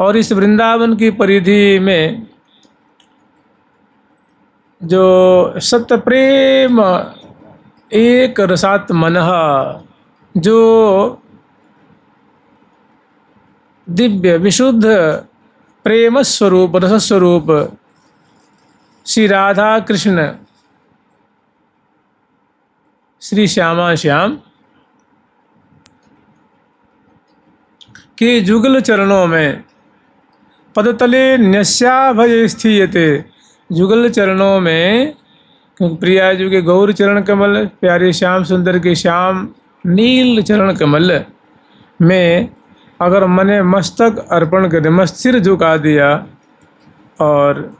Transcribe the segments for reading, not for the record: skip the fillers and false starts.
और इस वृंदावन की परिधि में जो सत्य प्रेम एक रसात मनः, जो दिव्य विशुद्ध प्रेम स्वरूप रस स्वरूप श्री राधा कृष्ण श्री श्यामा श्याम के जुगल चरणों में पदतले न्यस्याभय स्थीयते। जुगल चरणों में, क्योंकि प्रिया जी के गौर चरण कमल, प्यारे श्याम सुंदर के श्याम नील चरण कमल में अगर मैंने मस्तक अर्पण कर दिया, सिर झुका दिया, और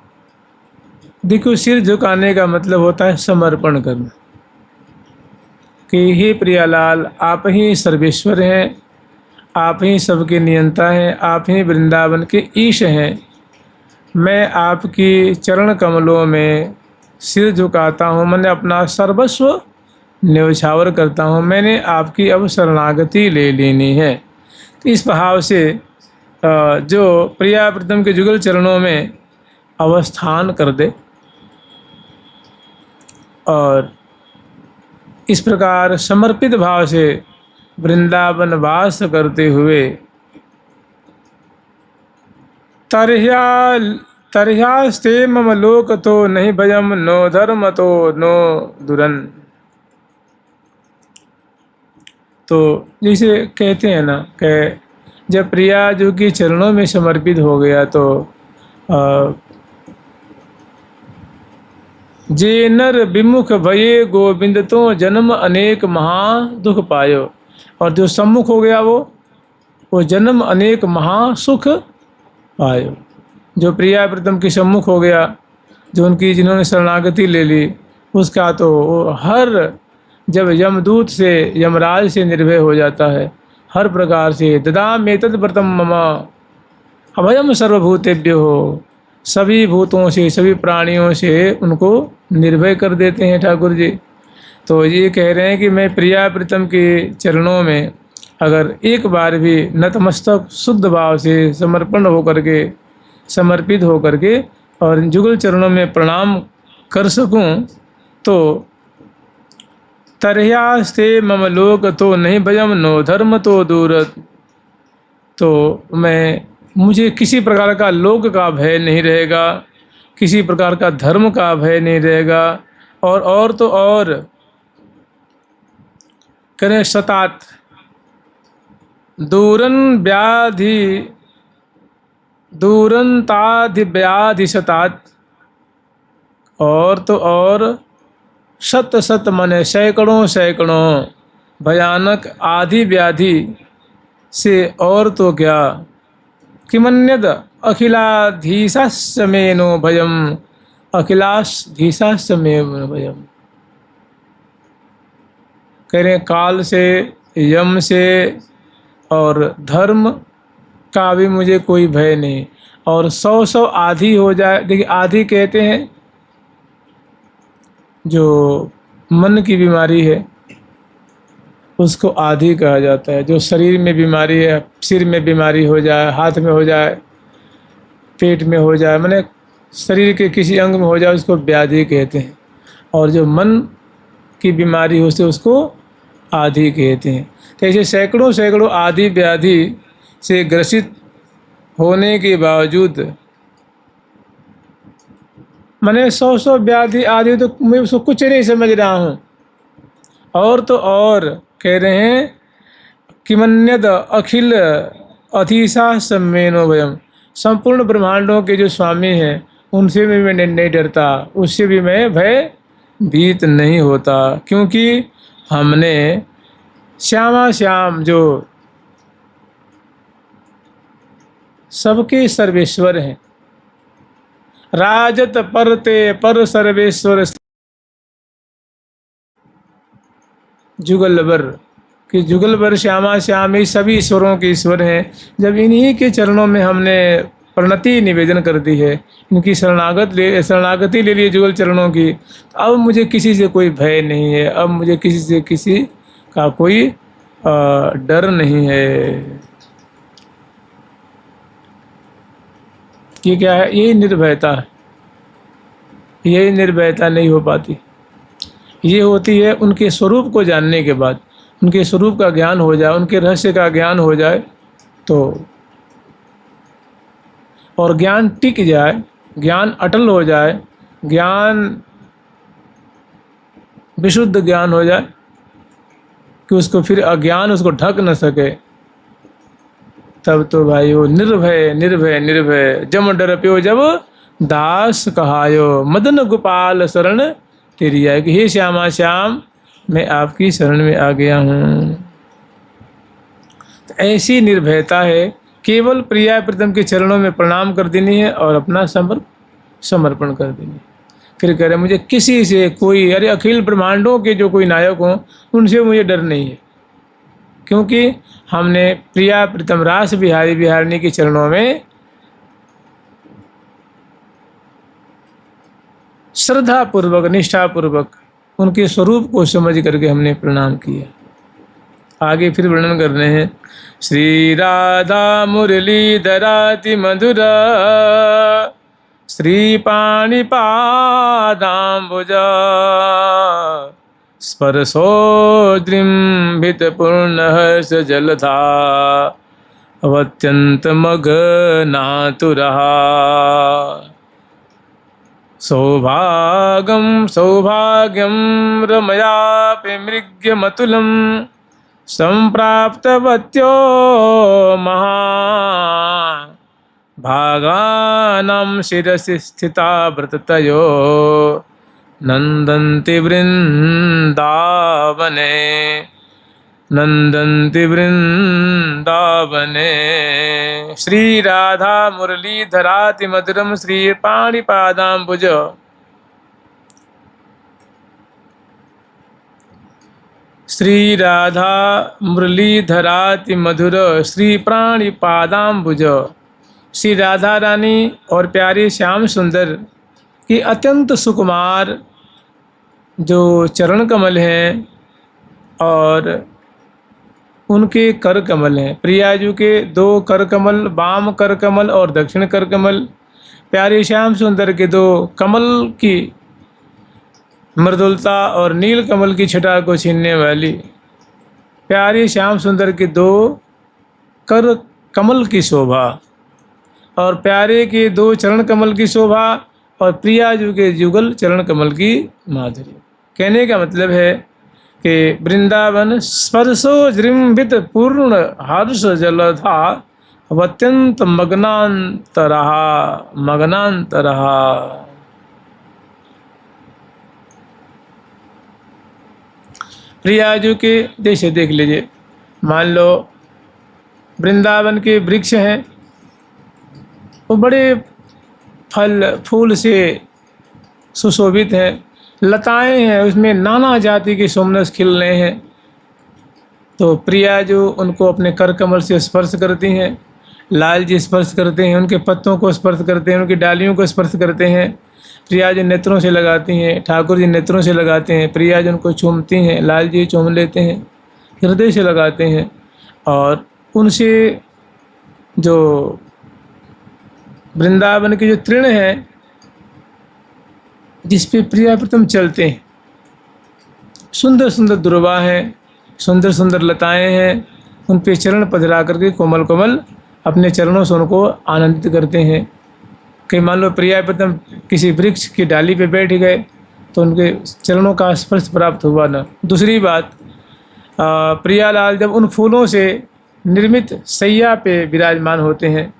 देखो सिर झुकाने का मतलब होता है समर्पण करना कि हे प्रियालाल, आप ही सर्वेश्वर हैं, आप ही सबके नियंता हैं, आप ही वृंदावन के ईश हैं। मैं आपकी चरण कमलों में सिर झुकाता हूँ, मैंने अपना सर्वस्व न्यौछावर करता हूँ, मैंने आपकी अब शरणागति ले लेनी है। तो इस भाव से जो प्रिया प्रीतम के जुगल चरणों में अवस्थान कर दे और इस प्रकार समर्पित भाव से वृंदावन वास करते हुए तरह्यास्ते मम लोक तो नहीं भयम नो धर्म तो नो दुरन। तो जैसे कहते हैं ना कि जब प्रिया जो कि चरणों में समर्पित हो गया तो जे नर विमुख भये गोविंद तो जन्म अनेक महा दुख पायो। और जो सम्मुख हो गया वो जन्म अनेक महा सुख पायो। जो प्रिया प्रीतम के सम्मुख हो गया, जो उनकी जिन्होंने शरणागति ले ली, उसका तो हर जब यमदूत से यमराज से निर्भय हो जाता है, हर प्रकार से ददामेतद् व्रतं मम अभयम सर्वभूतेभ्यो हो, सभी भूतों से सभी प्राणियों से उनको निर्भय कर देते हैं ठाकुर जी। तो ये कह रहे हैं कि मैं प्रिया प्रीतम के चरणों में अगर एक बार भी नतमस्तक शुद्ध भाव से समर्पण होकर के, समर्पित होकर के और जुगल चरणों में प्रणाम कर सकूं तो तरह्यास्ते मम लोक तो नहीं भयम नो धर्म तो दूर। तो मुझे किसी प्रकार का लोक का भय नहीं रहेगा, किसी प्रकार का धर्म का भय नहीं रहेगा। और तो और करें सतात दूरंताधि व्याधि सतात। और तो और शत शत मने सैकड़ों सैकड़ों भयानक आदि व्याधि से और तो क्या, किमन्यद अखिलाधीशास्य मे नो भयम, अखिलाधीशास्य मे नो भयम। कह रहे काल से, यम से और धर्म का भी मुझे कोई भय नहीं। और 100 आधी हो जाए, देखिए आधी कहते हैं जो मन की बीमारी है उसको आधी कहा जाता है। जो शरीर में बीमारी है, सिर में बीमारी हो जाए, हाथ में हो जाए, पेट में हो जाए, माने शरीर के किसी अंग में हो जाए, उसको व्याधि कहते हैं। और जो मन की बीमारी हो से उसको आधी कहते हैं। तो ऐसे सैकड़ों सैकड़ों आदि व्याधि से ग्रसित होने के बावजूद, मैंने 100 व्याधि आदि, तो मैं उसको कुछ नहीं समझ रहा हूँ। और तो और कह रहे हैं किमन्यद अखिल अधीशास्य मे नो भयम, संपूर्ण ब्रह्मांडों के जो स्वामी हैं उनसे भी मैं नहीं डरता, उससे भी मैं भय भीत नहीं होता, क्योंकि हमने श्यामा श्याम जो सबके सर्वेश्वर हैं, राजत परते पर सर्वेश्वर जुगलबर कि जुगलबर श्यामा श्याम ही सभी ईश्वरों के ईश्वर हैं। जब इन्हीं के चरणों में हमने प्रणति निवेदन कर दी है, इनकी शरणागति ले ली जुगल चरणों की, तो अब मुझे किसी से कोई भय नहीं है, अब मुझे किसी का कोई डर नहीं है। ये क्या है? यही निर्भयता है। यही निर्भयता नहीं हो पाती, ये होती है उनके स्वरूप को जानने के बाद। उनके स्वरूप का ज्ञान हो जाए, उनके रहस्य का ज्ञान हो जाए तो, और ज्ञान टिक जाए, ज्ञान अटल हो जाए, ज्ञान विशुद्ध ज्ञान हो जाए कि उसको फिर अज्ञान उसको ढक न सके, तब तो भाई वो निर्भय निर्भय निर्भय। जम डर प्यो जब दास कहायो, मदन गोपाल शरण तेरी आए, कि हे श्यामा श्याम मैं आपकी शरण में आ गया हूँ। तो ऐसी निर्भयता है, केवल प्रिया प्रीतम के चरणों में प्रणाम कर देनी है और अपना समर्पण कर देनी है। फिर कह रहे मुझे किसी से कोई, अरे अखिल ब्रह्मांडों के जो कोई नायक हों उनसे मुझे डर नहीं है, क्योंकि हमने प्रिया प्रीतम रास बिहारी बिहारिणी के चरणों में श्रद्धा पूर्वक निष्ठा पूर्वक उनके स्वरूप को समझ करके हमने प्रणाम किया। आगे फिर वर्णन कर रहे हैं, श्री राधा मुरलीधराति मधुरा श्री पाणिपादाम्बुजा स्पर्शोद्रिम्बित पूर्णहर्ष जलधा अवत्यंत मग्नातुरहा सौभागं सौभाग्यं रमयापि मृग्यमतुलं सम्प्राप्तवत्यो महा भागानां शिरसि स्थिता व्रततयो नंदन्ति वृंदावने नंदन्ति वृंदावने। श्री राधा मुरलीधराति मधुरम श्री पाणिपादाम्बुज। श्री राधा मुरलीधराति मधुर श्री प्राणिपादाम्बुज। श्री राधा रानी और प्यारे श्याम सुंदर की अत्यंत सुकुमार जो चरण कमल हैं और उनके कर कमल हैं। प्रियाजू के दो कर कमल, वाम कर कमल और दक्षिण कर कमल। प्यारे श्याम सुंदर के दो कमल की मृदुलता और नील कमल की छटा को छीनने वाली प्यारे श्याम सुंदर के दो कर कमल की शोभा, और प्यारे के दो चरण कमल की शोभा, और प्रियाजू के जुगल चरण कमल की माधुर्य। कहने का मतलब है कि वृंदावन स्पर्शो जृंभित पूर्ण हर्ष जलधा अत्यंत मग्नांतरहा मग्नांतरहा। प्रियाजू के जैसे देख लीजिए, मान लो वृंदावन के वृक्ष हैं, वो बड़े फल फूल से सुशोभित हैं, लताएं हैं, उसमें नाना जाति के सोमनस खिल रहे हैं। तो प्रिया जो उनको अपने कर कमल से स्पर्श करती हैं, लाल जी स्पर्श करते हैं, उनके पत्तों को स्पर्श करते हैं, उनकी डालियों को स्पर्श करते हैं। प्रिया जी नेत्रों से लगाती हैं, ठाकुर जी नेत्रों से लगाते हैं, प्रिया जी उनको चूमती हैं, लाल जी चूम लेते हैं, हृदय से लगाते हैं, और उनसे जो वृंदावन के जो तृण हैं जिस पे प्रिया प्रीतम चलते हैं, सुंदर सुंदर दुर्वा हैं, सुंदर सुंदर लताएं हैं, उन पे चरण पधरा करके कोमल कोमल अपने चरणों से उनको आनंदित करते हैं। कहीं मान लो प्रिया प्रीतम किसी वृक्ष की डाली पे बैठ गए तो उनके चरणों का स्पर्श प्राप्त हुआ ना। दूसरी बात, प्रियालाल जब उन फूलों से निर्मित सैया पे विराजमान होते हैं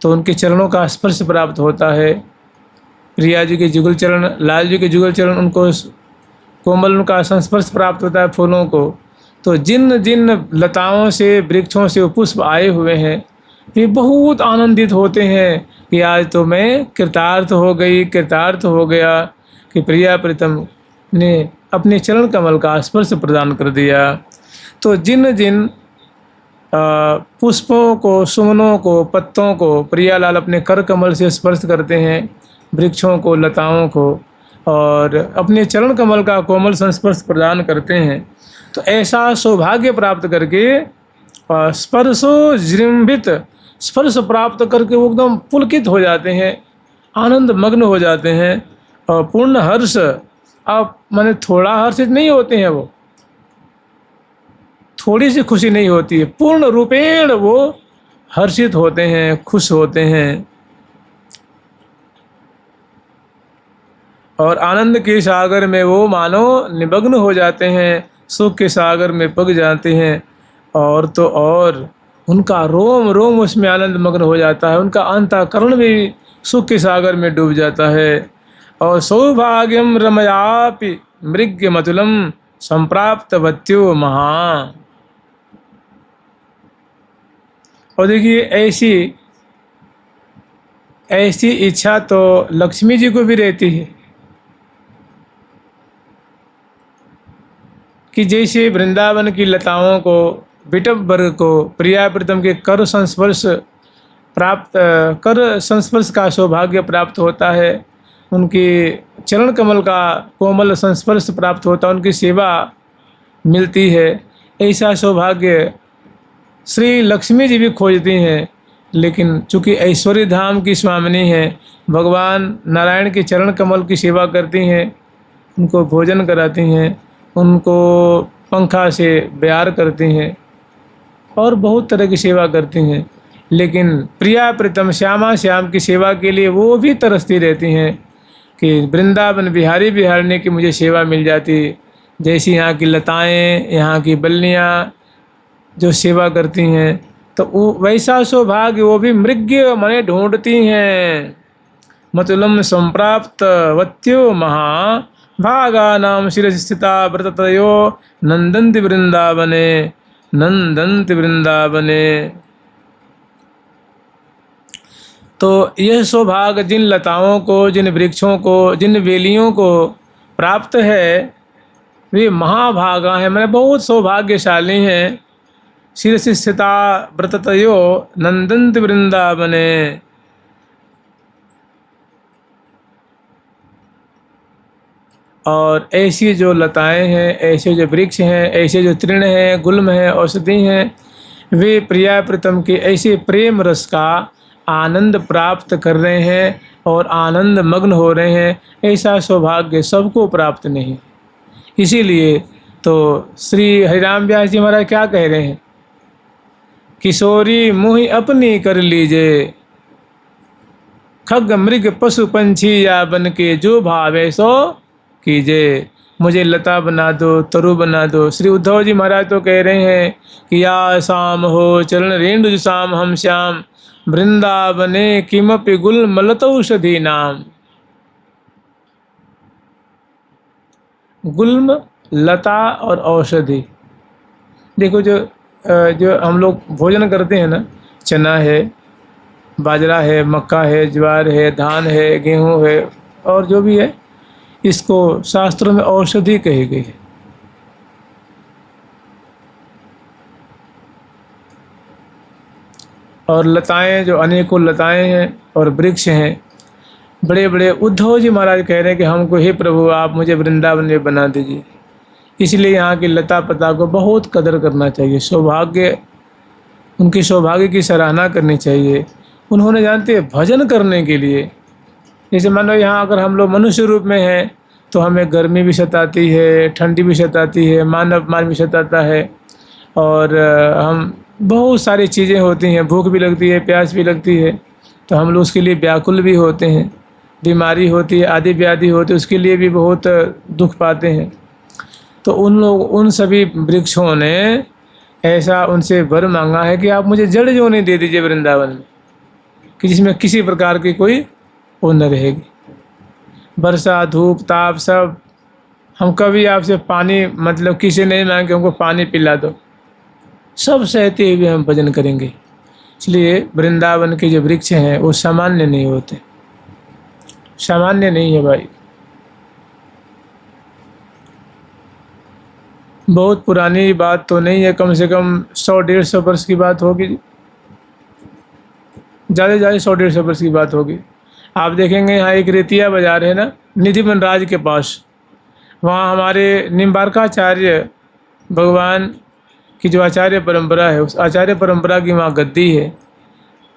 तो उनके चरणों का स्पर्श प्राप्त होता है। प्रिया जी के जुगल चरण, लाल जी के जुगल चरण, उनको कोमल उनका संस्पर्श प्राप्त होता है फूलों को। तो जिन जिन लताओं से वृक्षों से पुष्प आए हुए हैं वे बहुत आनंदित होते हैं कि आज तो मैं कृतार्थ हो गई, कृतार्थ हो गया कि प्रिया प्रीतम ने अपने चरण कमल का स्पर्श प्रदान कर दिया। तो जिन जिन पुष्पों को, सुमनों को, पत्तों को प्रियालाल अपने कर कमल से स्पर्श करते हैं, वृक्षों को, लताओं को, और अपने चरण कमल का कोमल संस्पर्श प्रदान करते हैं, तो ऐसा सौभाग्य प्राप्त करके स्पर्शो जृंभित स्पर्श प्राप्त करके वो एकदम पुलकित हो जाते हैं, आनंद मग्न हो जाते हैं। और पूर्ण हर्ष, आप माने थोड़ा हर्षित नहीं होते हैं, वो थोड़ी सी खुशी नहीं होती है, पूर्ण रूपेण वो हर्षित होते हैं, खुश होते हैं। और आनंद के सागर में वो मानो निमग्न हो जाते हैं, सुख के सागर में पग जाते हैं। और तो और उनका रोम रोम उसमें आनंद मग्न हो जाता है, उनका अंतःकरण भी सुख के सागर में डूब जाता है। और सौभाग्यम रमयापि मृग्यमतुलम संप्राप्तवत्यो महा। और देखिए, ऐसी ऐसी इच्छा तो लक्ष्मी जी को भी रहती है कि जैसे वृंदावन की लताओं को, विटप वर्ग को प्रिया प्रीतम के कर संस्पर्श का सौभाग्य प्राप्त होता है, उनके चरण कमल का कोमल संस्पर्श प्राप्त होता है, उनकी सेवा मिलती है। ऐसा सौभाग्य श्री लक्ष्मी जी भी खोजती हैं। लेकिन चूँकि ऐश्वर्य धाम की स्वामिनी हैं, भगवान नारायण के चरण कमल की सेवा करती हैं, उनको भोजन कराती हैं, उनको पंखा से प्यार करती हैं और बहुत तरह की सेवा करती हैं। लेकिन प्रिया प्रीतम श्यामा श्याम की सेवा के लिए वो भी तरसती रहती हैं कि वृंदावन बिहारी बिहारने की मुझे सेवा मिल जाती, जैसी यहाँ की लताएं, यहाँ की बल्लियाँ जो सेवा करती हैं। तो वो वैसा सौभाग्य वो भी मृग्य मने ढूंढती हैं। मतुलम संप्राप्त वत्यो महा भागा नाम शिरसि स्थिता व्रततयो नंदन्ति वृंदावने, नंदन्ति वृंदावने। तो यह सौभाग्य जिन लताओं को, जिन वृक्षों को, जिन बेलियों को प्राप्त है, वे महाभागा हैं, मैंने बहुत सौभाग्यशाली हैं। शिरसि स्थिता व्रततयो नंदन्ति वृंदावने। और ऐसी जो लताएं हैं, ऐसे जो वृक्ष हैं, ऐसे जो तृण हैं, गुल्म हैं, औषधि हैं, वे प्रिया प्रीतम के ऐसे प्रेम रस का आनंद प्राप्त कर रहे हैं और आनंद मग्न हो रहे हैं। ऐसा सौभाग्य सबको प्राप्त नहीं। इसीलिए तो श्री हरिराम व्यास जी महाराज क्या कह रहे हैं, किशोरी मोहि अपनी कर लीजे, खग मृग पशु पंछी या बन के जो भावे सो कीजे। मुझे लता बना दो, तरु बना दो। श्री उद्धव जी महाराज तो कह रहे हैं कि या शाम हो चरण रेणु शाम हम श्याम, वृंदावने किमपि गुल मलतौषधि नाम। गुल्म, लता और औषधि। देखो, जो हम लोग भोजन करते हैं ना, चना है, बाजरा है, मक्का है, ज्वार है, धान है, गेहूं है और जो भी है, इसको शास्त्रों में औषधि कही गई है। और लताएं, जो अनेकों लताएं हैं और वृक्ष हैं, बड़े बड़े उद्धव जी महाराज कह रहे हैं कि हमको, हे प्रभु, आप मुझे वृंदावन में बना दीजिए। इसलिए यहाँ की लता पता को बहुत कदर करना चाहिए, सौभाग्य, उनकी सौभाग्य की सराहना करनी चाहिए। उन्होंने, जानते हैं, भजन करने के लिए, जैसे मानो यहाँ अगर हम लोग मनुष्य रूप में हैं तो हमें गर्मी भी सताती है, ठंडी भी सताती है, मान अपमान भी सताता है, और हम बहुत सारी चीज़ें होती हैं, भूख भी लगती है, प्यास भी लगती है, तो हम लोग उसके लिए व्याकुल भी होते हैं। बीमारी होती है, आदि व्याधि होती है, उसके लिए भी बहुत दुख पाते हैं। तो उन सभी वृक्षों ने ऐसा उनसे वर मांगा है कि आप मुझे जड़ जोनी दे दीजिए वृंदावन में, कि जिसमें किसी प्रकार की कोई वो न रहेगी, वर्षा धूप ताप सब। हम कभी आपसे पानी, मतलब किसी नहीं मांगे हमको पानी पिला दो, सब सहते हुए हम भजन करेंगे। इसलिए वृंदावन के जो वृक्ष हैं वो सामान्य नहीं होते, सामान्य नहीं है भाई। बहुत पुरानी बात तो नहीं है, कम से कम 100-150 वर्ष की बात होगी, ज़्यादा से ज़्यादा 100-150 वर्ष की बात होगी। आप देखेंगे यहाँ एक रेतिया बाजार है ना, निधि वनराज के पास, वहाँ हमारे निम्बारकाचार्य भगवान की जो आचार्य परंपरा है, उस आचार्य परंपरा की वहाँ गद्दी है।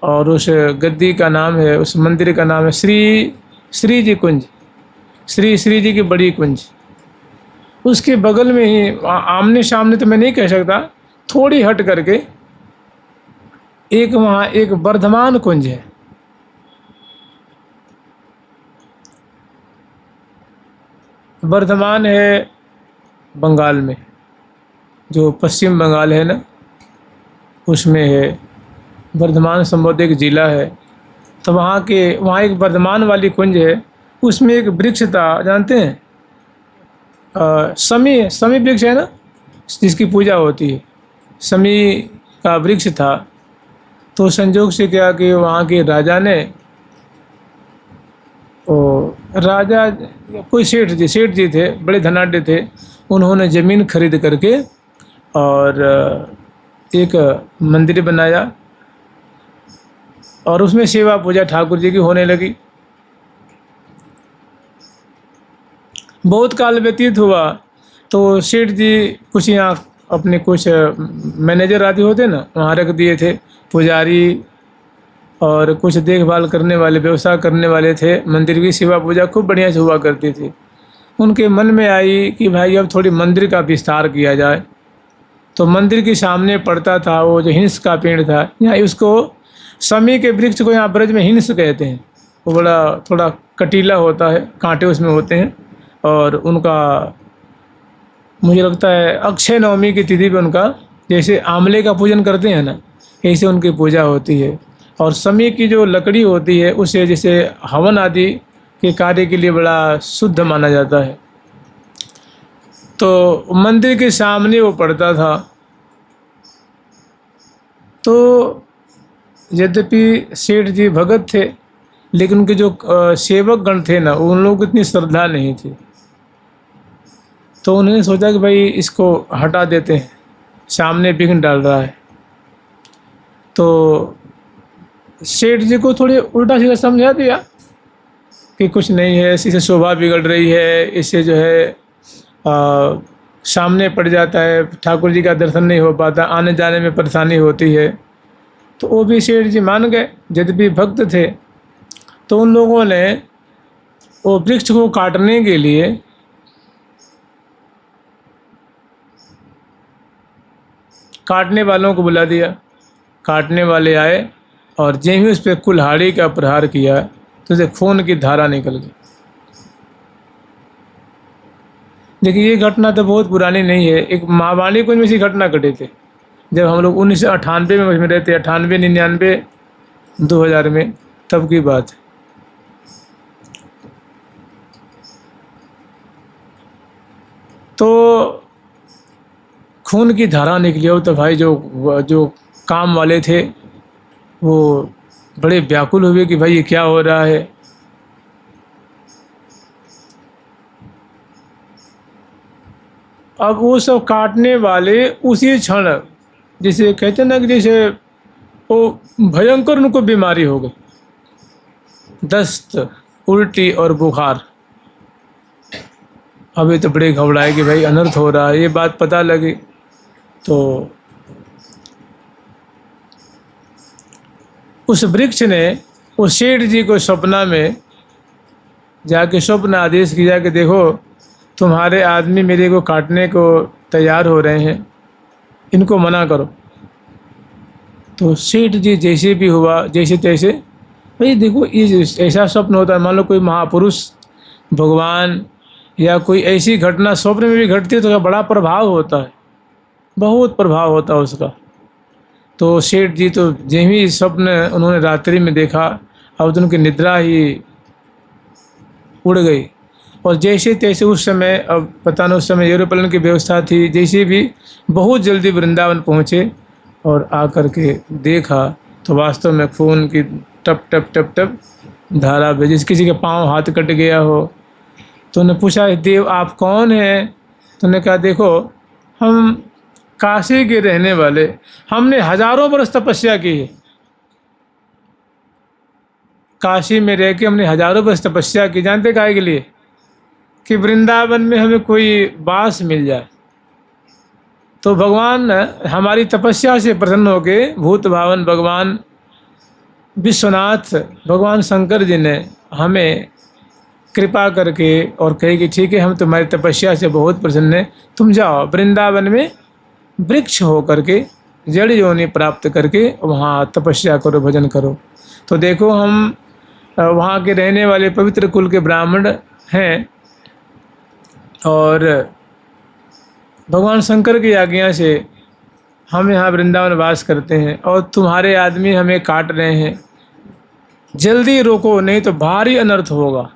और उस गद्दी का नाम है, उस मंदिर का नाम है श्री जी कुंज, श्री जी की बड़ी कुंज। उसके बगल में ही आमने सामने तो मैं नहीं कह सकता, थोड़ी हट करके एक वहाँ एक वर्धमान कुंज है। वर्धमान है बंगाल में, जो पश्चिम बंगाल है ना, उसमें है। वर्धमान संभवत एक ज़िला है। तो वहाँ एक वर्धमान वाली कुंज है, उसमें एक वृक्ष था, जानते हैं? समी वृक्ष है ना, जिसकी पूजा होती है, समी का वृक्ष था। तो संजोग से क्या कि वहाँ के राजा ने, राजा कोई सेठ जी थे, बड़े धनाढ़ थे। उन्होंने ज़मीन खरीद करके और एक मंदिर बनाया और उसमें सेवा पूजा ठाकुर जी की होने लगी। बहुत काल व्यतीत हुआ तो सेठ जी कुछ यहाँ अपने कुछ मैनेजर आदि होते ना, वहाँ रख दिए थे पुजारी, और कुछ देखभाल करने वाले, व्यवसाय करने वाले थे। मंदिर की सेवा पूजा खूब बढ़िया से हुआ करती थी। उनके मन में आई कि भाई अब थोड़ी मंदिर का विस्तार किया जाए। तो मंदिर के सामने पड़ता था वो जो हिंस का पेड़ था, यहाँ उसको समी के वृक्ष को यहाँ ब्रज में हिंस कहते हैं। वो बड़ा थोड़ा कटीला होता है, कांटे उसमें होते हैं, और उनका मुझे लगता है अक्षय नवमी की तिथि पे उनका, जैसे आंवले का पूजन करते हैं ना, ऐसे उनकी पूजा होती है। और समी की जो लकड़ी होती है उसे जैसे हवन आदि के कार्य के लिए बड़ा शुद्ध माना जाता है। तो मंदिर के सामने वो पड़ता था। तो यद्यपि सेठ जी भगत थे, लेकिन उनके जो सेवक गण थे ना, उन लोगों को इतनी श्रद्धा नहीं थी। तो उन्होंने सोचा कि भाई इसको हटा देते हैं, सामने विघ्न डाल रहा है। तो सेठ जी को थोड़ी उल्टा सीधा समझा दिया कि कुछ नहीं है, इससे शोभा बिगड़ रही है, इससे जो है सामने पड़ जाता है, ठाकुर जी का दर्शन नहीं हो पाता, आने जाने में परेशानी होती है। तो वो भी सेठ जी मान गए, यद्यपि भक्त थे। तो उन लोगों ने वो वृक्ष को काटने के लिए काटने वालों को बुला दिया। काटने वाले आए और जैसे ही उस पर कुल्हाड़ी का प्रहार किया तो उसे खून की धारा निकल गई। देखिए ये घटना तो बहुत पुरानी नहीं है, एक महावाणी कुंज में ऐसी घटना घटे थे जब हम लोग 1998 में उसमें रहते, 98, 99, 2000 में, तब की बात है। तो खून की धारा निकली हो तो भाई जो काम वाले थे वो बड़े व्याकुल हुए कि भाई ये क्या हो रहा है। अब वो सब काटने वाले उसी क्षण, जैसे कहते हैं ना कि जैसे वो भयंकर उनको बीमारी हो गई, दस्त, उल्टी और बुखार। अभी तो बड़े घबराए कि भाई अनर्थ हो रहा है। ये बात पता लगी तो उस वृक्ष ने उस सेठ जी को सपना में जाके स्वप्न आदेश किया कि देखो तुम्हारे आदमी मेरे को काटने को तैयार हो रहे हैं, इनको मना करो। तो सेठ जी जैसे भी हुआ, जैसे तैसे, भाई देखो ये ऐसा स्वप्न होता है, मान लो कोई महापुरुष, भगवान या कोई ऐसी घटना स्वप्न में भी घटती है तो बड़ा प्रभाव होता है, बहुत प्रभाव होता है उसका। तो सेठ जी तो जैसे ही स्वप्न उन्होंने रात्रि में देखा, अब तो उनकी निद्रा ही उड़ गई। और जैसे तैसे उस समय, अब पता नहीं उस समय एरोप्लेन की व्यवस्था थी, जैसे भी बहुत जल्दी वृंदावन पहुँचे और आकर के देखा तो वास्तव में खून की टप टप टप टप धारा बह, जैसे किसी के पाँव हाथ कट गया हो। तो उन्हें पूछा देव आप कौन हैं? तो उन्होंने कहा देखो हम काशी के रहने वाले, हमने हजारों वर्ष तपस्या की है, काशी में रह के हमने हजारों वर्ष तपस्या की। जानते काहे के लिए? कि वृंदावन में हमें कोई वास मिल जाए। तो भगवान हमारी तपस्या से प्रसन्न होके, भूत भावन भगवान विश्वनाथ भगवान शंकर जी ने हमें कृपा करके और कहे कि ठीक है, हम तुम्हारी तपस्या से बहुत प्रसन्न हैं, तुम जाओ वृंदावन में वृक्ष हो करके जड़ योनि प्राप्त करके वहाँ तपस्या करो, भजन करो। तो देखो, हम वहाँ के रहने वाले पवित्र कुल के ब्राह्मण हैं और भगवान शंकर की आज्ञा से हम यहाँ वृंदावन वास करते हैं और तुम्हारे आदमी हमें काट रहे हैं, जल्दी रोको नहीं तो भारी अनर्थ होगा।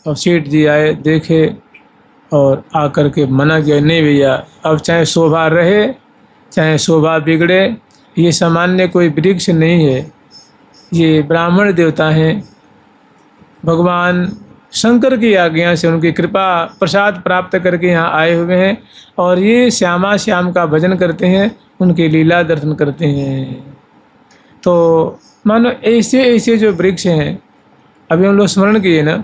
और सेठ जी आए, देखे और आकर के मना किया, नहीं भैया, अब चाहे शोभा रहे चाहे शोभा बिगड़े, ये सामान्य कोई वृक्ष नहीं है, ये ब्राह्मण देवता हैं, भगवान शंकर की आज्ञा से उनकी कृपा प्रसाद प्राप्त करके यहाँ आए हुए हैं और ये श्यामा श्याम का भजन करते हैं, उनकी लीला दर्शन करते हैं। तो मानो ऐसे ऐसे जो वृक्ष हैं, अभी हम लोग स्मरण किए ना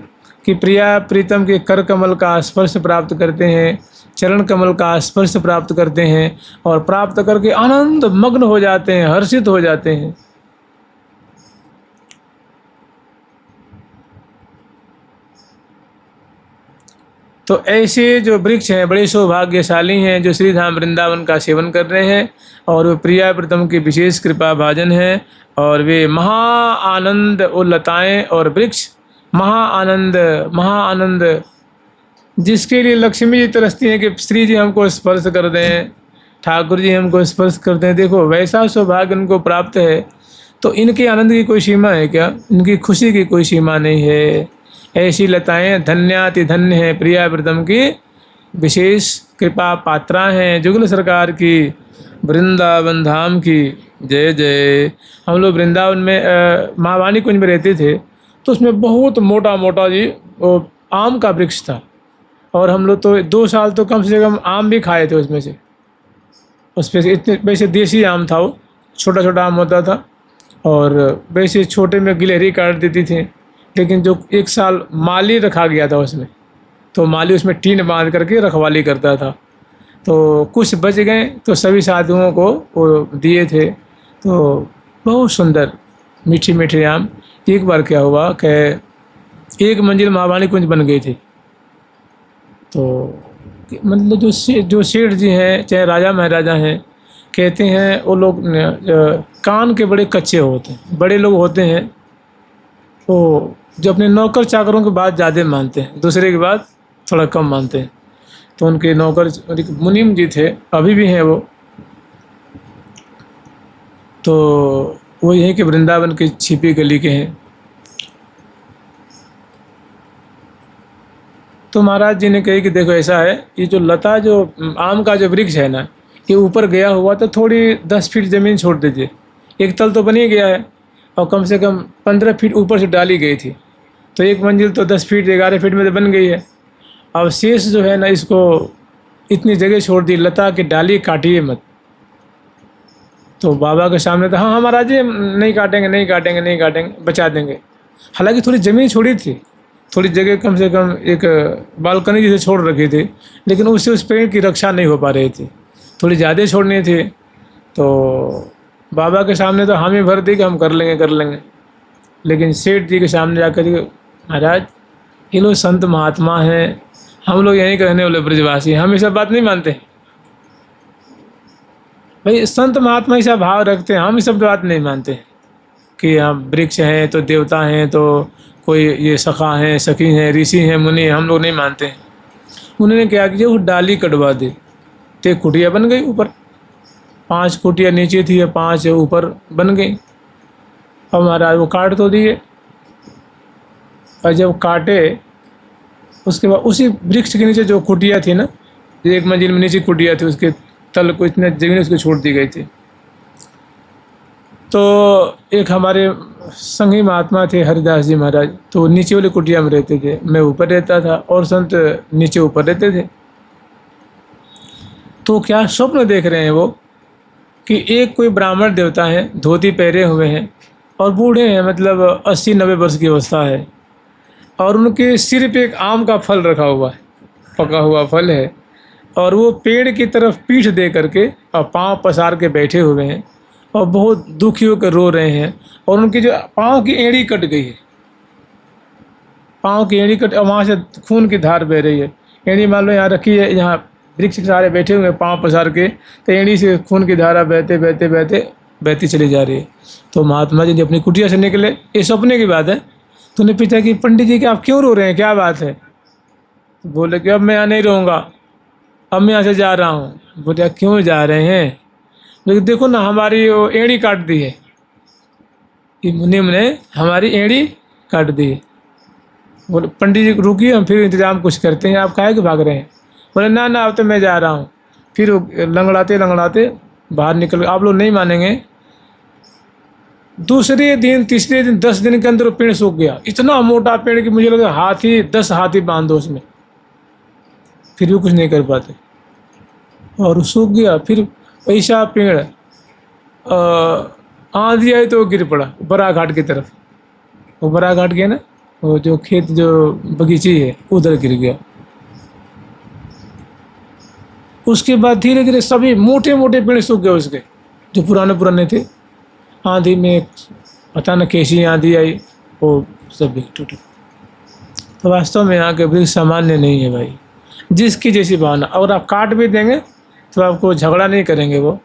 कि प्रिया प्रीतम के कर कमल का स्पर्श प्राप्त करते हैं, चरण कमल का स्पर्श प्राप्त करते हैं और प्राप्त करके आनंद मग्न हो जाते हैं, हर्षित हो जाते हैं। तो ऐसे जो वृक्ष हैं बड़े सौभाग्यशाली हैं, जो श्री धाम वृंदावन का सेवन कर रहे हैं और वे प्रिया प्रीतम की विशेष कृपा भाजन हैं और वे महा आनंद उल्लताएँ और वृक्ष महा आनंद जिसके लिए लक्ष्मी जी तरसती हैं कि श्री जी हमको स्पर्श कर दें, ठाकुर जी हमको स्पर्श कर दें। देखो, वैसा सौभाग्य उनको प्राप्त है तो इनके आनंद की कोई सीमा है क्या? इनकी खुशी की कोई सीमा नहीं है। ऐसी लताएं धन्याति धन्य हैं, प्रिया प्रीतम की विशेष कृपा पात्रा हैं। जुगल सरकार की वृंदावन धाम की जय जय। हम लोग वृंदावन में महावाणी कुंज में रहते थे तो उसमें बहुत मोटा मोटा जी वो आम का वृक्ष था और हम लोग तो 2 साल तो कम से कम आम भी खाए थे उसमें से। उस पर इतने वैसे देसी आम था, वो छोटा छोटा आम होता था और वैसे छोटे में गिलहरी काट देती थी, लेकिन जो 1 साल माली रखा गया था उसमें, तो माली उसमें टीन बांध करके रखवाली करता था। तो कुछ बच गए तो सभी साधुओं को वो दिए थे। तो बहुत सुंदर मीठी मीठी आम। एक बार क्या हुआ कि 1 मंजिल महावाणी कुंज बन गई थी। तो मतलब जो सेठ जी हैं चाहे राजा महाराजा हैं, कहते हैं वो लोग कान के बड़े कच्चे होते हैं, बड़े लोग होते हैं, वो जो अपने नौकर चाकरों की बात ज़्यादा मानते हैं, दूसरे की बात थोड़ा कम मानते हैं। तो उनके नौकर मुनीम जी थे, अभी भी हैं वो। तो वो यहीं के वृंदावन की छिपी गली के हैं। तो महाराज जी ने कही कि देखो ऐसा है, ये जो लता जो आम का जो वृक्ष है ना, ये ऊपर गया हुआ तो थोड़ी 10 फीट ज़मीन छोड़ दीजिए। एक तल तो बन ही गया है और कम से कम 15 फीट ऊपर से डाली गई थी, तो 1 मंजिल तो 10 फीट 11 फीट में तो बन गई है। अब शेष जो है ना, इसको इतनी जगह छोड़ दी, लता की डाली काटिए मत। तो बाबा के सामने तो हाँ महाराज जी नहीं काटेंगे, बचा देंगे। हालांकि थोड़ी ज़मीन छोड़ी थी, थोड़ी जगह कम से कम एक बालकनी जैसे छोड़ रखी थी, लेकिन उससे उस पेड़ की रक्षा नहीं हो पा रही थी, थोड़ी ज़्यादा छोड़नी थी। तो बाबा के सामने तो हामी भर दी कि हम कर लेंगे। लेकिन सेठ जी के सामने जाकर महाराज ये लोग संत महात्मा हैं, हम लोग यहीं कहने वाले ब्रजवासी, हम ये सब बात नहीं मानते। भाई संत महात्मा ऐसा भाव रखते हैं, हम ये सब बात नहीं मानते कि हम वृक्ष हैं तो देवता हैं, तो कोई ये सखा हैं, सखी हैं, ऋषि हैं, मुनि, हम लोग नहीं मानते हैं। उन्होंने क्या किया, वो डाली कटवा दी तो एक कुटिया बन गई ऊपर। 5 कुटिया नीचे थी, 5 ऊपर बन गई। अब महाराज वो काट तो दिए, और जब काटे उसके बाद उसी वृक्ष के नीचे जो कुटिया थी ना, 1 मंजिल में नीचे कुटिया थी, उसके तल को इतने जमीन उसको छोड़ दी गई थी। तो एक हमारे संगी महात्मा थे हरिदास जी महाराज, तो नीचे वाली कुटिया में रहते थे, मैं ऊपर रहता था और संत नीचे ऊपर रहते थे। तो क्या स्वप्न देख रहे हैं वो कि एक कोई ब्राह्मण देवता है, धोती पहरे हुए हैं और बूढ़े हैं, मतलब 80-90 वर्ष की अवस्था है, और उनके सिर पे एक आम का फल रखा हुआ है, पका हुआ फल है, और वो पेड़ की तरफ पीठ दे करके और पाँव पसार के बैठे हुए हैं और बहुत दुखी होकर रो रहे हैं, और उनकी जो पाँव की एड़ी कट गई है, पाँव की एड़ी कट, और वहाँ से खून की धार बह रही है। एड़ी मान लो यहाँ रखी है, यहाँ वृक्ष के सहारे बैठे हुए हैं पाँव पसार के, तो एड़ी से खून की धारा बहते बहते बहते बहती चली जा रही है। तो महात्मा जी अपनी कुटिया से निकले, ये सपने की बात है। तो उन्हें पूछा कि पंडित जी कि आप क्यों रो रहे हैं, क्या बात है? तो बोले कि अब मैं यहाँ नहीं रहूँगा, अब मैं यहाँ से जा रहा हूँ। बोले क्यों जा रहे हैं? लेकिन देखो ना, हमारी वो एड़ी काट दी है, कि मुनिम ने हमारी एड़ी काट दी है। बोले पंडित जी रुकिए, हम फिर इंतजाम कुछ करते हैं, आप काहे के भाग रहे हैं? बोले ना ना, अब तो मैं जा रहा हूँ। फिर लंगड़ाते लंगड़ाते बाहर निकल, आप लोग नहीं मानेंगे, दूसरे दिन तीसरे दिन 10 दिन के अंदर वो पेड़ सूख गया। इतना मोटा पेड़ कि मुझे लगा हाथी 10 हाथी बांध दो उसमें, फिर भी कुछ नहीं कर पाते, और सूख गया। फिर ऐसा पेड़ आंधी आई तो गिर पड़ा बड़ा घाट की तरफ, वो बड़ा घाट गया ना, वो जो खेत जो बगीची है उधर गिर गया। उसके बाद धीरे धीरे सभी मोटे मोटे पेड़ सूख गए उसके, जो पुराने पुराने थे। आंधी में पता न कैसी आंधी आई, वो सब बिक टूटे। तो वास्तव में यहाँ के वृक्ष सामान्य नहीं है भाई, जिसकी जैसी भावना। अगर आप काट भी देंगे तो आपको झगड़ा नहीं करेंगे वो,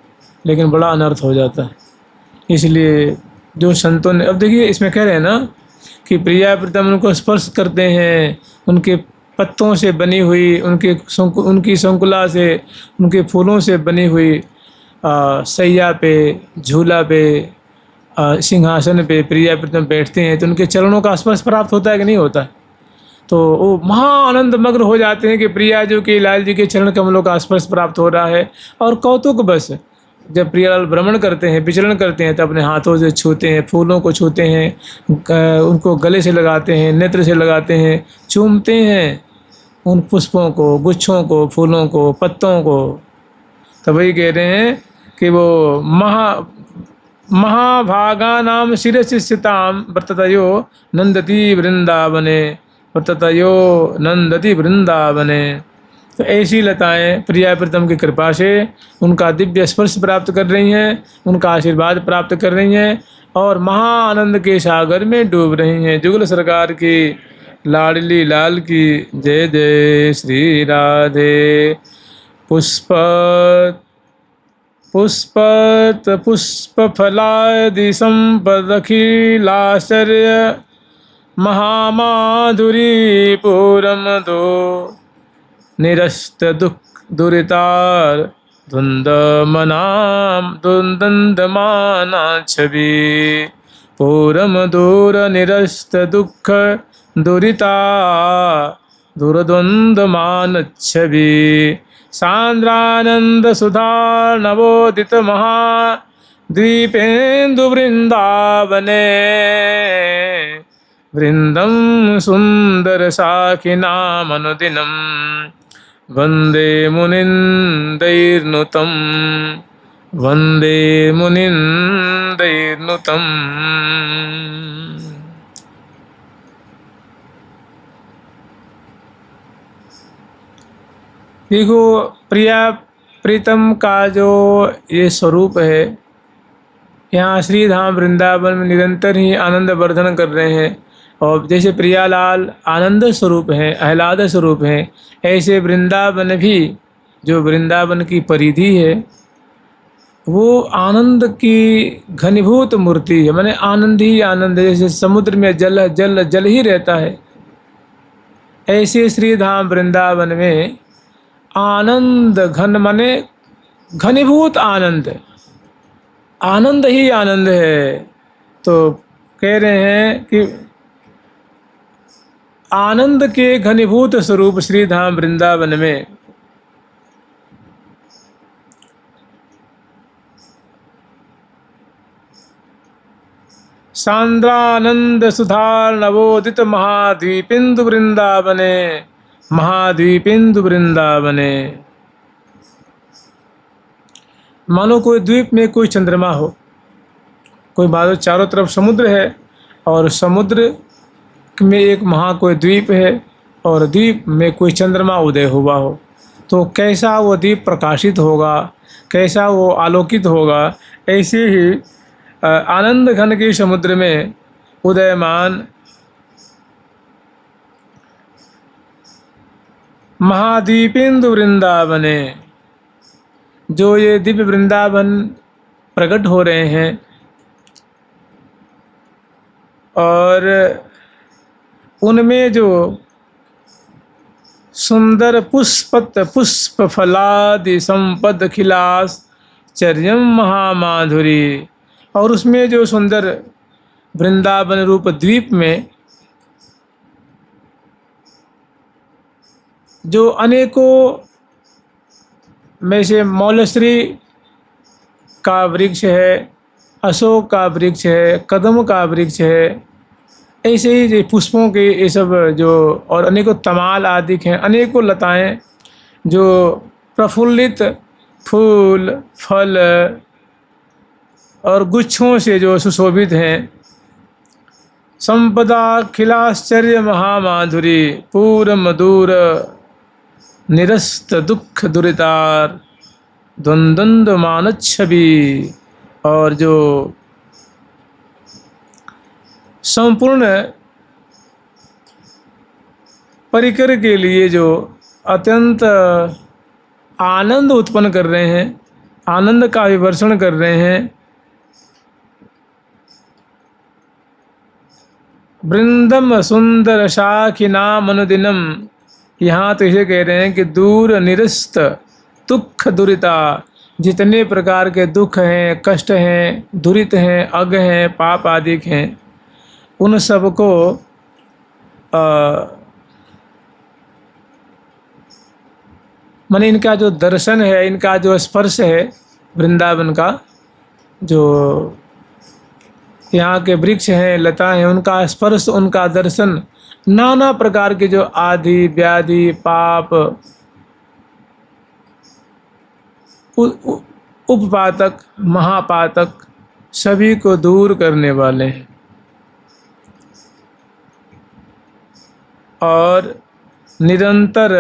लेकिन बड़ा अनर्थ हो जाता है। इसलिए जो संतों ने, अब देखिए इसमें कह रहे हैं ना कि प्रिया प्रीतम उनको स्पर्श करते हैं, उनके पत्तों से बनी हुई, उनकी संकुला से, उनके फूलों से बनी हुई सैया पे, झूला पे, सिंहासन पे प्रिया प्रीतम बैठते हैं, तो उनके चरणों का स्पर्श प्राप्त होता है कि नहीं होता है? तो वो महा आनंद मग्न हो जाते हैं कि प्रिया जी के, लाल जी के चरण कमलों का स्पर्श प्राप्त हो रहा है। और कौतुक बस जब प्रियालाल भ्रमण करते हैं, विचरण करते हैं, तो अपने हाथों से छूते हैं, फूलों को छूते हैं, उनको गले से लगाते हैं, नेत्र से लगाते हैं, चूमते हैं उन पुष्पों को, गुच्छों को, फूलों को, पत्तों को। तो वही कह रहे हैं कि वो महाभागानां शिरसि स्थितां वर्ततयो नंदति वृंदावने, वर्ततयो नंदति वृंदावने। तो ऐसी लताएं प्रिया प्रीतम की कृपा से उनका दिव्य स्पर्श प्राप्त कर रही हैं, उनका आशीर्वाद प्राप्त कर रही हैं, और महाआनंद के सागर में डूब रही हैं। जुगल सरकार की लाडली लाल की जय जय। श्री राधे। पुष्पफलादि संपदखिलाश्चर्य महामाधुरी पूरम दो निरस्त दुख दुरितार धुंदमाना छवि पूरम दूर निरस्त दुख दुरिता दुर्द्वंदमान छवि सांद्रानंद सुधा नवोदित महाद्वीपेन्दु वृंदावने वृंदम सुंदर साखिनामनुदिनं वंदे मुनिंदैर्नुतं वंदे मुनिंदैर्नुतं। देखो प्रिया प्रीतम का जो ये स्वरूप है, यहाँ श्री धाम वृंदावन में निरंतर ही आनंद वर्धन कर रहे हैं। और जैसे प्रियालाल आनंद स्वरूप हैं, आह्लाद स्वरूप हैं, ऐसे वृंदावन भी, जो वृंदावन की परिधि है, वो आनंद की घनीभूत मूर्ति है। माने आनंद ही आनंद है। जैसे समुद्र में जल जल जल ही रहता है, ऐसे श्री धाम वृंदावन में आनंद घन माने घनीभूत आनंद, आनंद ही आनंद है। तो कह रहे हैं कि आनंद के घनीभूत स्वरूप श्री धाम वृंदावन में सांद्रानंद सुधार नवोदित महाद्वीपेन्दु वृंदावने, महाद्वीपेन्दु वृंदावने। मानो कोई द्वीप में कोई चंद्रमा हो, कोई बादल, चारों तरफ समुद्र है, और समुद्र में एक कोई द्वीप है, और द्वीप में कोई चंद्रमा उदय हुआ हो, तो कैसा वो द्वीप प्रकाशित होगा, कैसा वो आलोकित होगा। ऐसे ही आनंद घन के समुद्र में उदयमान महादीपेंदु वृंदावने, जो ये दिव्य वृंदावन प्रकट हो रहे हैं और उनमें जो सुंदर पुष्प फलादि संपद खिलास चर्यम महामाधुरी, और उसमें जो सुंदर वृंदावन रूप द्वीप में जो अनेकों में से मौलश्री का वृक्ष है, अशोक का वृक्ष है, कदम का वृक्ष है, ऐसे ही जो पुष्पों के ये सब जो और अनेकों तमाल आदि हैं, अनेकों लताएं जो प्रफुल्लित फूल फल और गुच्छों से जो सुशोभित हैं, संपदा खिलाश्चर्य महामाधुरी पूर मधुर निरस्त दुख दुरितार द्वंद्व मानच्छवि, और जो संपूर्ण परिकर के लिए जो अत्यंत आनंद उत्पन्न कर रहे हैं, आनंद का विवर्षण कर रहे हैं। वृंदम सुंदर शाखिनाम अनुदिनम, यहाँ तो इसे कह रहे हैं कि दूर निरस्त दुख दुरिता, जितने प्रकार के दुख हैं, कष्ट हैं, दुरित हैं, अग हैं, पाप आदि हैं, उन सब को माने इनका जो दर्शन है, इनका जो स्पर्श है, वृंदावन का जो यहाँ के वृक्ष हैं, लता हैं, उनका स्पर्श, उनका दर्शन, नाना प्रकार के जो आदि व्याधि पाप उपपातक महापातक सभी को दूर करने वाले हैं। और निरंतर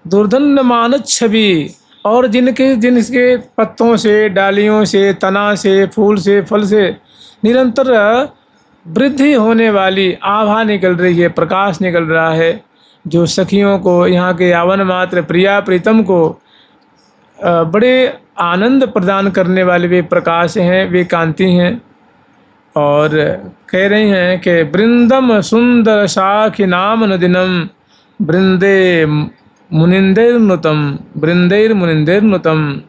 दुर्दंड मानस छवि, और जिनके पत्तों से, डालियों से, तना से, फूल से, फल से निरंतर वृद्धि होने वाली आभा निकल रही है, प्रकाश निकल रहा है, जो सखियों को, यहाँ के यावन मात्र प्रिया प्रीतम को बड़े आनंद प्रदान करने वाले वे प्रकाश हैं, वे कांति हैं। और कह रही हैं कि वृंदम सुंदर शाखि नाम नदिनम वृंदे मुनिंदेर्नुतम, वृंदेर मुनिंदेर्नुतम,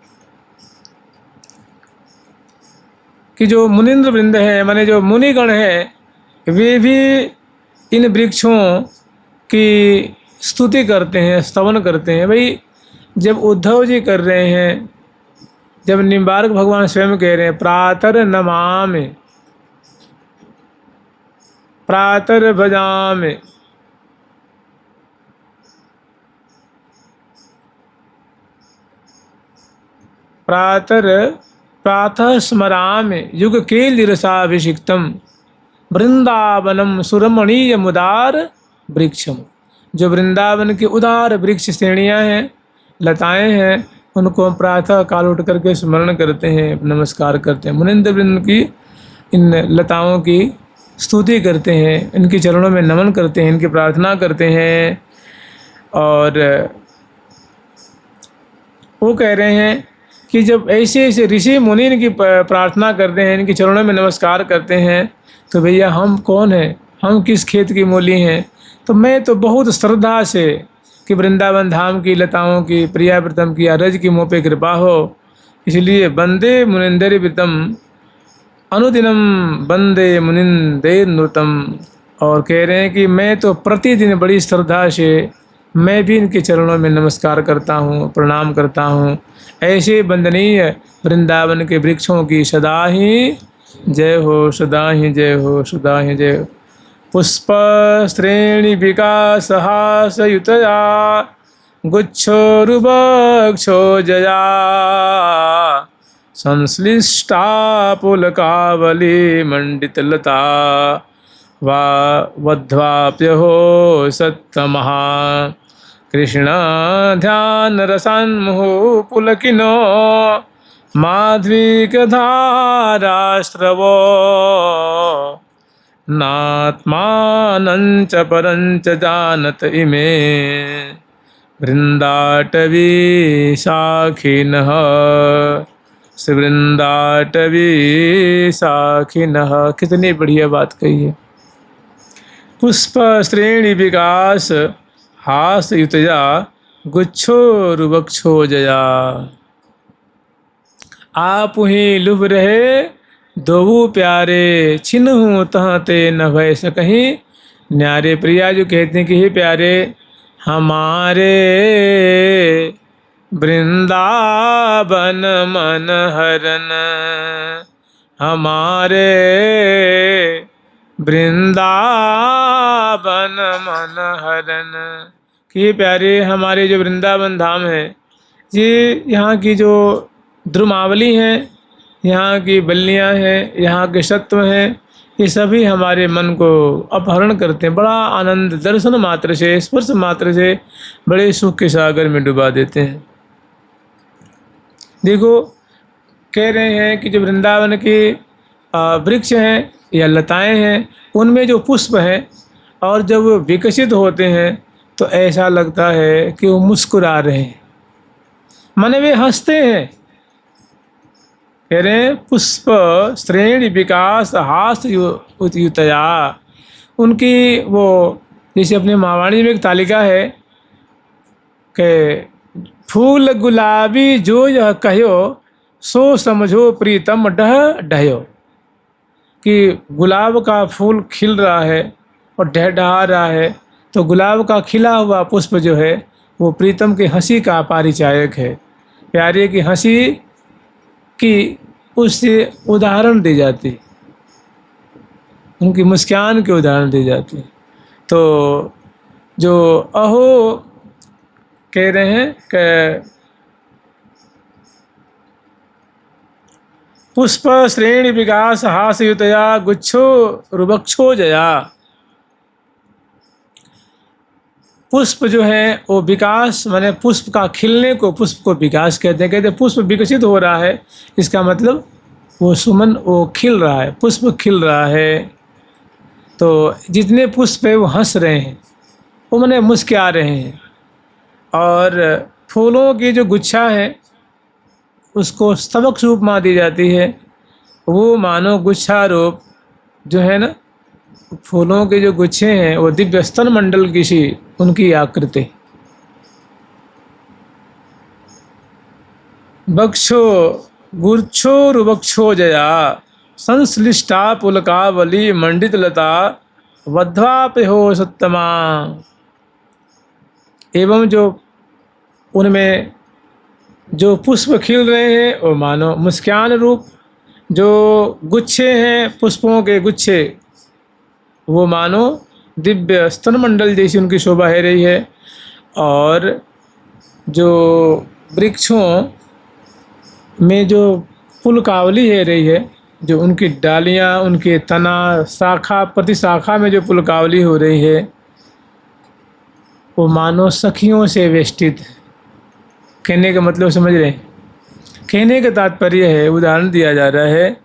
कि जो मुनिंद्र वृंद है, माने जो मुनिगण है, वे भी इन वृक्षों की स्तुति करते हैं, स्तवन करते हैं। भाई जब उद्धव जी कर रहे हैं, जब निम्बार्क भगवान स्वयं कह रहे हैं प्रातर नमामि प्रातर भजामि, प्रातः स्मरामि युग केलिरसाभिषिक्तम वृंदावनम सुरमणीय मुदार वृक्षम, जो वृंदावन की उदार वृक्ष श्रेणियाँ हैं, लताएं हैं, उनको हम प्रातः काल उठ करके स्मरण करते हैं, नमस्कार करते हैं। मुनिंद्र वृंद की इन लताओं की स्तुति करते हैं, इनके चरणों में नमन करते हैं, इनकी प्रार्थना करते हैं। और वो कह रहे हैं कि जब ऐसे ऐसे ऋषि मुनि इनकी प्रार्थना करते हैं, इनके चरणों में नमस्कार करते हैं, तो भैया हम कौन हैं, हम किस खेत की मूली हैं। तो मैं तो बहुत श्रद्धा से कि वृंदावन धाम की लताओं की प्रियावृतम की अरज की मुँह पे कृपा हो, इसलिए वंदे मुनिंदर वृतम अनुदिनम वंदे मुनिंदेर नृतम। और कह रहे हैं कि मैं तो प्रतिदिन बड़ी श्रद्धा से मैं भी इनके चरणों में नमस्कार करता हूँ, प्रणाम करता हूँ। ऐसे वंदनीय वृंदावन के वृक्षों की सदा ही जय हो, सदा ही जय हो, सदा ही जय हो। पुष्प श्रेणी विकास हासयुतया गुच्छोरुभक्षो जया संश्लिष्टा पुलकावली मंडितलता वा वध्वाप्यहो सत्तमः। कृष्ण ध्यान रसान्मुहु पुलकिनो माध्वीक धाराश्रवो नात्मानं च परं च जानत इमे वृंदाटवी साखिनः वृंदाटवी साखिनः। कितनी बढ़िया बात कही है। पुष्प श्रेणी विकास हास युतया गुच्छोरुवक्षो जया। आप ही लुभ रहे दोऊ प्यारे छिन्हु तह ते न भय सकहीं न्यारे। प्रिया जो कहते हैं कि हे प्यारे हमारे वृंदावन मन हरन, हमारे वृंदावन मन हरन। कि प्यारे हमारे जो वृंदावन धाम है, ये यहाँ की जो द्रुमावली हैं, यहाँ की बल्लियाँ हैं, यहाँ के सत्व हैं, ये सभी हमारे मन को अपहरण करते हैं। बड़ा आनंद दर्शन मात्र से, स्पर्श मात्र से बड़े सुख के सागर में डुबा देते हैं। देखो कह रहे हैं कि जो वृंदावन के वृक्ष हैं या लताएं हैं, उनमें जो पुष्प हैं और जब वो विकसित होते हैं तो ऐसा लगता है कि वो मुस्कुरा रहे हैं, माने वे हंसते हैं। कह रहे हैं पुष्प श्रेणी विकास हास युतया। उनकी वो जैसे अपने महावाणी में एक तालिका है कि फूल गुलाबी जो यह कहो सो समझो प्रीतम डह डहो। कि गुलाब का फूल खिल रहा है और ढहढहा रहा है, तो गुलाब का खिला हुआ पुष्प जो है वो प्रीतम की हंसी का परिचायक है। प्यारे की हंसी की उससे उदाहरण दी जाती, उनकी मुस्कान के उदाहरण दी जाती। तो जो अहो कह रहे हैं कि पुष्प श्रेणी विकास हास युतया गुच्छो रुवक्षो जया। पुष्प जो है वो विकास माने पुष्प का खिलने को पुष्प को विकास कहते हैं। कहते हैं पुष्प विकसित हो रहा है, इसका मतलब वो सुमन वो खिल रहा है, पुष्प खिल रहा है। तो जितने पुष्प है वो हंस रहे हैं, वो माने मुस्कुरा रहे हैं। और फूलों की जो गुच्छा है उसको स्तबक रूप मान दी जाती है। वो मानो गुच्छा रूप जो है ना, फूलों के जो गुच्छे हैं वो दिव्य स्तन मंडल की सी उनकी आकृति। बक्षो गुच्छोरुवक्षो जया संश्लिष्टा पुलकावली मंडित लता वध्वाप हो सत्तमा। एवं जो उनमें जो पुष्प खिल रहे हैं वो मानो मुस्कान रूप, जो गुच्छे हैं पुष्पों के गुच्छे वो मानो दिव्य स्तन मंडल जैसी उनकी शोभा है रही है। और जो वृक्षों में जो पुलकावली है रही है, जो उनकी डालियाँ, उनके तना, शाखा प्रति शाखा में जो पुलकावली हो रही है वो मानो सखियों से वेष्टित है। कहने का मतलब समझ रहे हैं? कहने का तात्पर्य है, उदाहरण दिया जा रहा है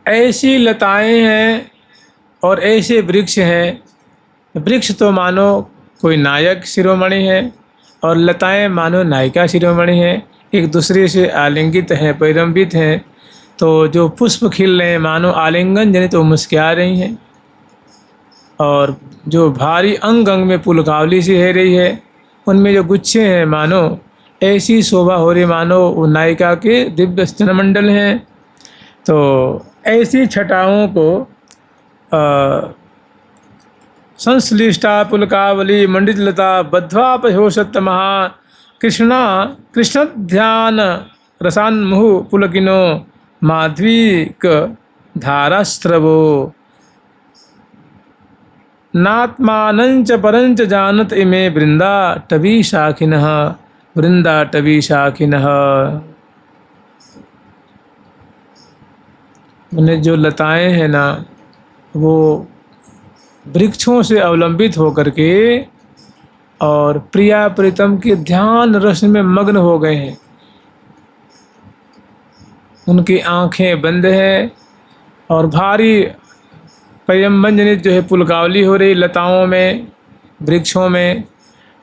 ऐसी लताएं हैं और ऐसे वृक्ष हैं। वृक्ष तो मानो कोई नायक शिरोमणि है और लताएं मानो नायिका शिरोमणि हैं, एक दूसरे से आलिंगित हैं, परिरंभित हैं। तो जो पुष्प खिल रहे हैं मानो आलिंगन जनित वो मुस्कुरा रही हैं, और जो भारी अंग अंग में पुलकावली सी है रही है, उनमें जो गुच्छे हैं मानो ऐसी शोभा हो रही मानो वो नायिका के दिव्य स्तनमंडल हैं। तो ऐसी छटाओं को संश्लिष्टा पुलकावली मंडित लता बद्ध्वाप हो सत्तमहा कृष्णा कृष्ण ध्यान रसान्मुहु पुलकिनो माध्वीक धारास्त्रवो नात्मानंच परंच जानत इमे वृंदा टवी शाखिनः वृंदा टवी शाखिनः। मैंने जो लताएं हैं ना वो वृक्षों से अवलंबित होकर के और प्रिया प्रीतम के ध्यान रस में मग्न हो गए हैं। उनकी आंखें बंद हैं और भारी प्रेम जनित जो है पुलकावली हो रही लताओं में, वृक्षों में,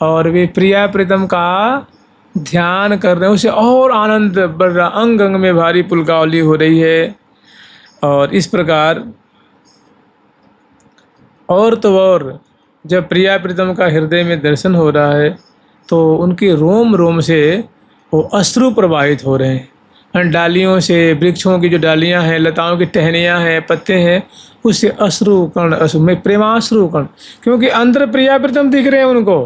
और वे प्रिया प्रीतम का ध्यान कर रहे हैं। उसे और आनंद बढ़ रहा, अंग अंग में भारी पुलकावली हो रही है। और इस प्रकार और तो और जब प्रिया प्रीतम का हृदय में दर्शन हो रहा है तो उनके रोम रोम से वो अश्रु प्रवाहित हो रहे हैं। डालियों से, वृक्षों की जो डालियां हैं, लताओं की टहनियां हैं, पत्ते हैं, उससे अश्रु कण, अश्रु में प्रेमाश्रु कण, क्योंकि अंदर प्रिया प्रीतम दिख रहे हैं उनको।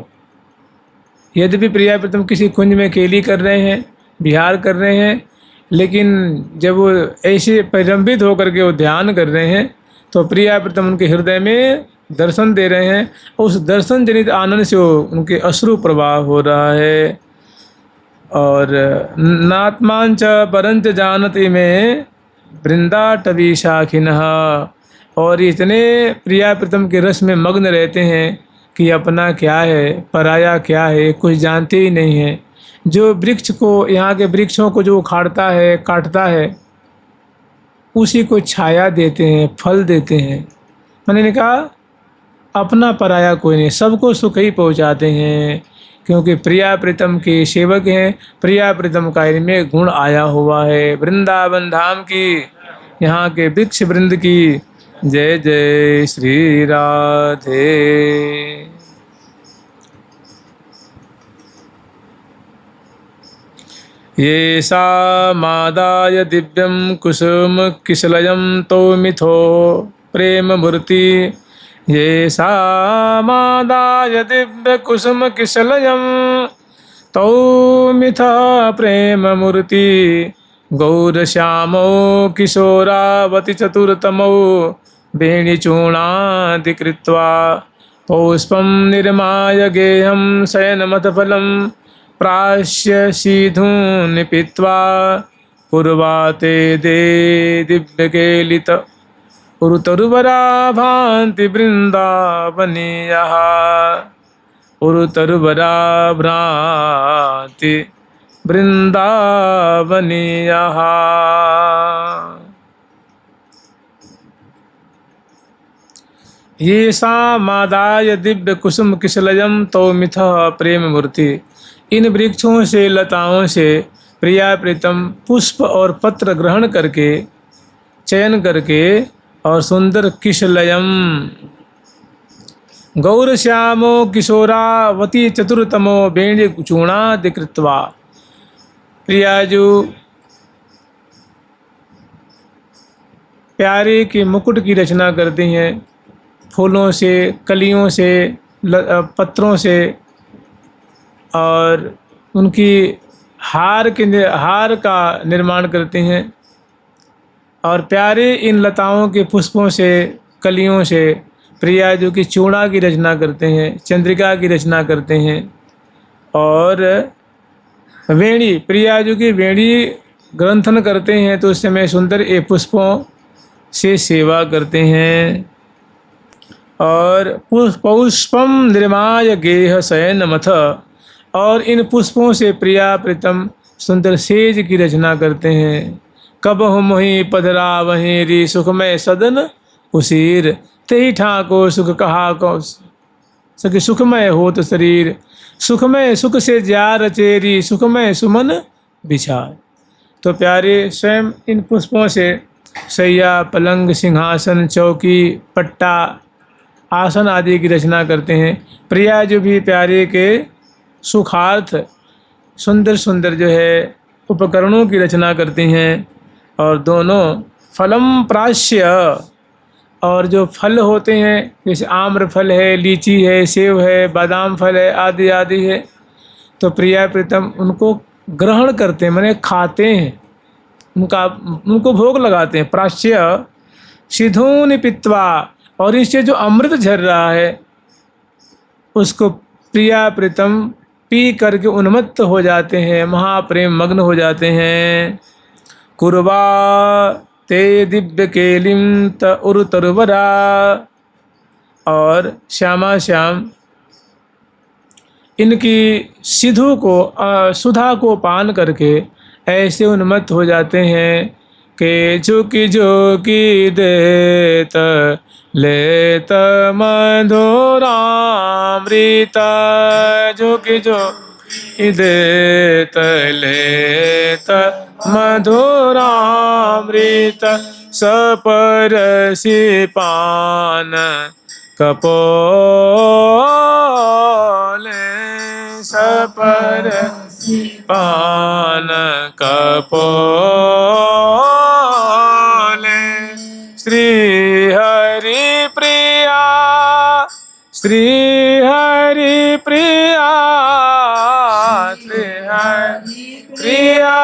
यद्यपि प्रिया प्रीतम किसी कुंज में केली कर रहे हैं, विहार कर रहे हैं, लेकिन जब वो ऐसे परिरंभित होकर के वो ध्यान कर रहे हैं तो प्रिया प्रीतम उनके हृदय में दर्शन दे रहे हैं। उस दर्शन जनित आनंद से उनके अश्रु प्रवाह हो रहा है। और नात्मांच परंच जानति में वृंदाटवी शाखिनः, और इतने प्रिया प्रीतम के रस में मग्न रहते हैं कि अपना क्या है, पराया क्या है, कुछ जानते ही नहीं हैं। जो वृक्ष को, यहाँ के वृक्षों को जो उखाड़ता है, काटता है, उसी को छाया देते हैं, फल देते हैं। मैंने कहा अपना पराया कोई नहीं, सबको सुख ही पहुँचाते हैं, क्योंकि प्रिया प्रीतम के सेवक हैं। प्रिया प्रीतम का इनमें गुण आया हुआ है। वृंदावन धाम की, यहाँ के वृक्ष वृंद की जय जय श्री राधे। ये सा मादाय दिव्यम कुसुम किशलयम तो मिथो प्रेम मूर्ति। ये सा मादाय दिव्य कुसुम किशलयम तौ मिथा प्रेम मूर्ति। गौरश्यामो किशोरावति चतुर्थमो वेणीचूर्णादि कृत्वा पौष्पं निर्माय गेहं शयनमथफलं प्राश्य सीधून् पीत्वा पूर्वाते दे दिव्यकेलित उरुतरुवरा भान्ति वृन्दावनीयः। उरुतरुवरा भ्रान्ति वृन्दावनीयः। ये सा मादाय दिव्य कुसुम किशलयम तो मिथः प्रेम मूर्ति। इन वृक्षों से, लताओं से प्रिया प्रीतम पुष्प और पत्र ग्रहण करके, चयन करके, और सुंदर किशलयम गौरश्यामो किशोरावती चतुर्थमो वेणी चूर्णादि कृत्वा। प्रियाजू प्यारे के मुकुट की रचना करती हैं, फूलों से, कलियों से, पत्रों से, और उनकी हार का निर्माण करते हैं। और प्यारे इन लताओं के पुष्पों से, कलियों से प्रियाजू की चूड़ा की रचना करते हैं, चंद्रिका की रचना करते हैं। और वेणी, प्रियाजू की वेणी ग्रंथन करते हैं तो उस समय सुंदर ए पुष्पों से सेवा करते हैं। और पुष्पम निर्माय गेह शयन मथ, और इन पुष्पों से प्रिया प्रीतम सुंदर सेज की रचना करते हैं। कब मोहि पधरा वहीं री सुखमय सदन उसीर। तेहि ठाको सुख कहा को सखी सुखमय होत शरीर। सुखमय सुख से जा रचेरी सुखमय सुमन बिछाए। तो प्यारे स्वयं इन पुष्पों से सैया, पलंग, सिंहासन, चौकी, पट्टा, आसन आदि की रचना करते हैं। प्रिया जो भी प्यारे के सुखार्थ सुंदर सुंदर जो है उपकरणों की रचना करती हैं। और दोनों फलम प्राश्य, और जो फल होते हैं जैसे आम्र फल है, लीची है, सेब है, बादाम फल है, आदि आदि है, तो प्रिया प्रीतम उनको ग्रहण करते हैं, माने खाते हैं, उनको भोग लगाते हैं। प्राश्य सिधून पीत्वा, और इससे जो अमृत झर रहा है उसको प्रिया प्रीतम पी करके उन्मत्त हो जाते हैं, महाप्रेम मग्न हो जाते हैं। कुर्वा ते दिव्य केलिम त उर तरुवरा। और श्यामा श्याम इनकी सिधु को सुधा को पान करके ऐसे उन्मत्त हो जाते हैं कि झुकी झुकी देत लेत मधुरामृत। झुकी झुकी देत लेत मधुरामृत। सपरसी पान कपोले। सपरसी पान कपोले। श्री हरि प्रिया श्री हरि प्रिया श्री हरि प्रिया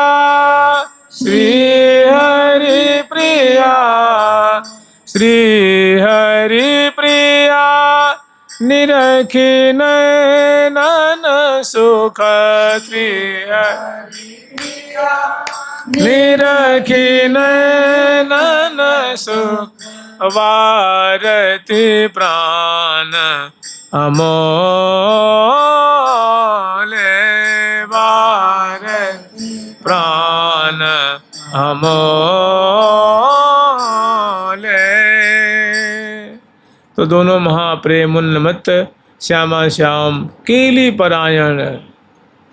श्री हरि प्रिया श्री हरि प्रिया। निरखी नयन सुख श्री हरि प्रिया। निरखी नयन सुख वारति प्राण अमोले। वारति प्राण अमोले। तो दोनों महाप्रेमुन्मत्त श्यामा श्याम केली परायण।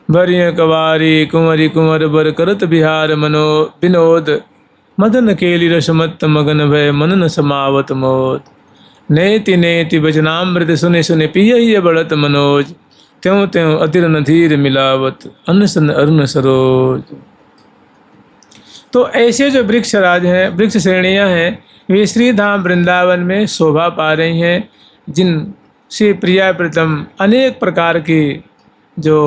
भरिय कवारी कुंवरी कुंवर बर करत बिहार मनो विनोद। मदन केली रसमत्त मगन भय मनन समावत मोद। नेति नेति वचनामृत सुने सुने पिय बढ़त मनोज। त्यों त्यों अतिर नधीर मिलावत अनसन अरुण सरोज। तो ऐसे जो वृक्ष राज हैं, वृक्ष श्रेणियाँ हैं, वे श्री धाम वृंदावन में शोभा पा रही हैं, जिन से प्रिया प्रीतम अनेक प्रकार की जो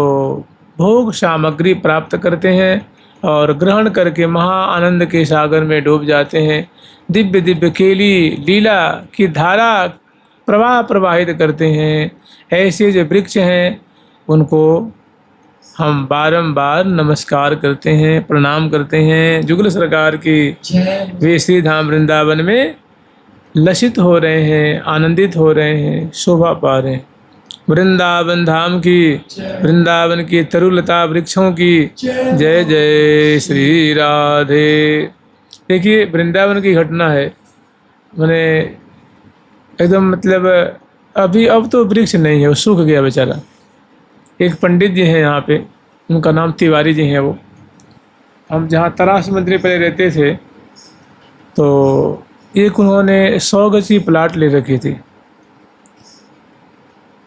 भोग सामग्री प्राप्त करते हैं और ग्रहण करके महा आनंद के सागर में डूब जाते हैं। दिव्य दिव्य केली लीला की धारा प्रवाह प्रवाहित करते हैं। ऐसे जो वृक्ष हैं उनको हम बारंबार नमस्कार करते हैं, प्रणाम करते हैं। जुगल सरकार की वे श्री धाम वृंदावन में लसित हो रहे हैं, आनंदित हो रहे हैं, शोभा पा रहे हैं। वृंदावन धाम की, वृंदावन की तरुलता वृक्षों की जय जय श्री राधे। देखिए वृंदावन की घटना है, मैंने एकदम मतलब अभी अब तो वृक्ष नहीं है, वो सूख गया बेचारा। एक पंडित जी हैं यहाँ पे, उनका नाम तिवारी जी हैं। वो हम जहाँ तरास मंदिर पहले रहते थे तो एक उन्होंने 100 गज की प्लाट ले रखी थी।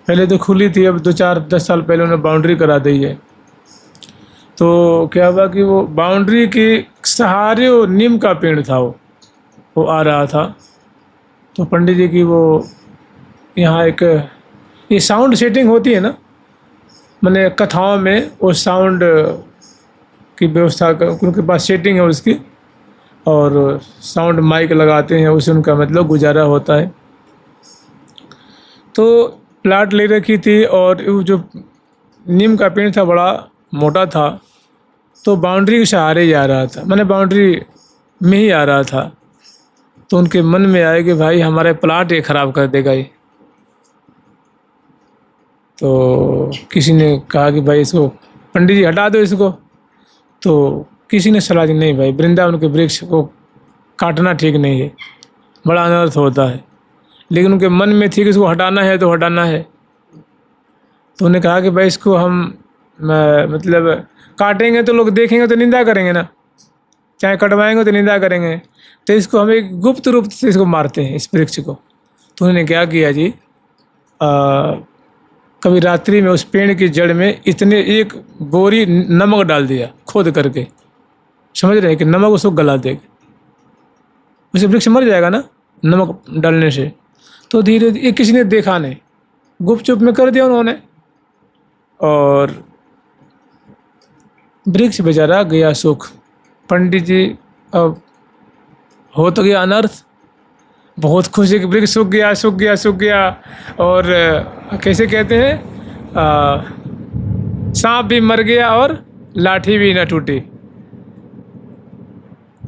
पहले तो खुली थी, अब 2-4-10 साल पहले उन्होंने बाउंड्री करा दी है। तो क्या हुआ कि वो बाउंड्री के सहारे वो नीम का पेड़ था, वो आ रहा था। तो पंडित जी की वो यहाँ एक ये साउंड सेटिंग होती है ना, मैंने कथाओं में वो साउंड की व्यवस्था उनके पास सेटिंग है उसकी, और साउंड माइक लगाते हैं, उससे उनका मतलब गुजारा होता है। तो प्लाट ले रखी थी और वो जो नीम का पेड़ था बड़ा मोटा था, तो बाउंड्री के सहारे ही आ रहा था, मैंने बाउंड्री में ही आ रहा था। तो उनके मन में आया कि भाई हमारे प्लाट ये ख़राब कर देगा ये। तो किसी ने कहा कि भाई इसको पंडित जी हटा दो इसको। तो किसी ने सलाह दी नहीं भाई, वृंदावन के वृक्ष को काटना ठीक नहीं है, बड़ा अनर्थ होता है। लेकिन उनके मन में थी कि इसको हटाना है तो हटाना है। तो उन्होंने कहा कि भाई इसको हम मतलब काटेंगे तो लोग देखेंगे तो निंदा करेंगे ना, चाहे कटवाएंगे तो निंदा करेंगे, तो इसको हम एक गुप्त रूप से इसको मारते हैं, इस वृक्ष को। तो उन्होंने क्या किया जी, कभी रात्रि में उस पेड़ की जड़ में इतने एक बोरी नमक डाल दिया खोद करके, समझ रहे हैं कि नमक उसको गला देगा, उसे वृक्ष मर जाएगा ना नमक डालने से। तो धीरे धीरे किसी ने देखा नहीं, गुप चुप में कर दिया उन्होंने, और वृक्ष बेचारा गया सुख। पंडित जी अब हो तो गया अनर्थ, बहुत खुशी कि वृक्ष सूख गया सूख गया सूख गया। और कैसे कहते हैं, सांप भी मर गया और लाठी भी न टूटी।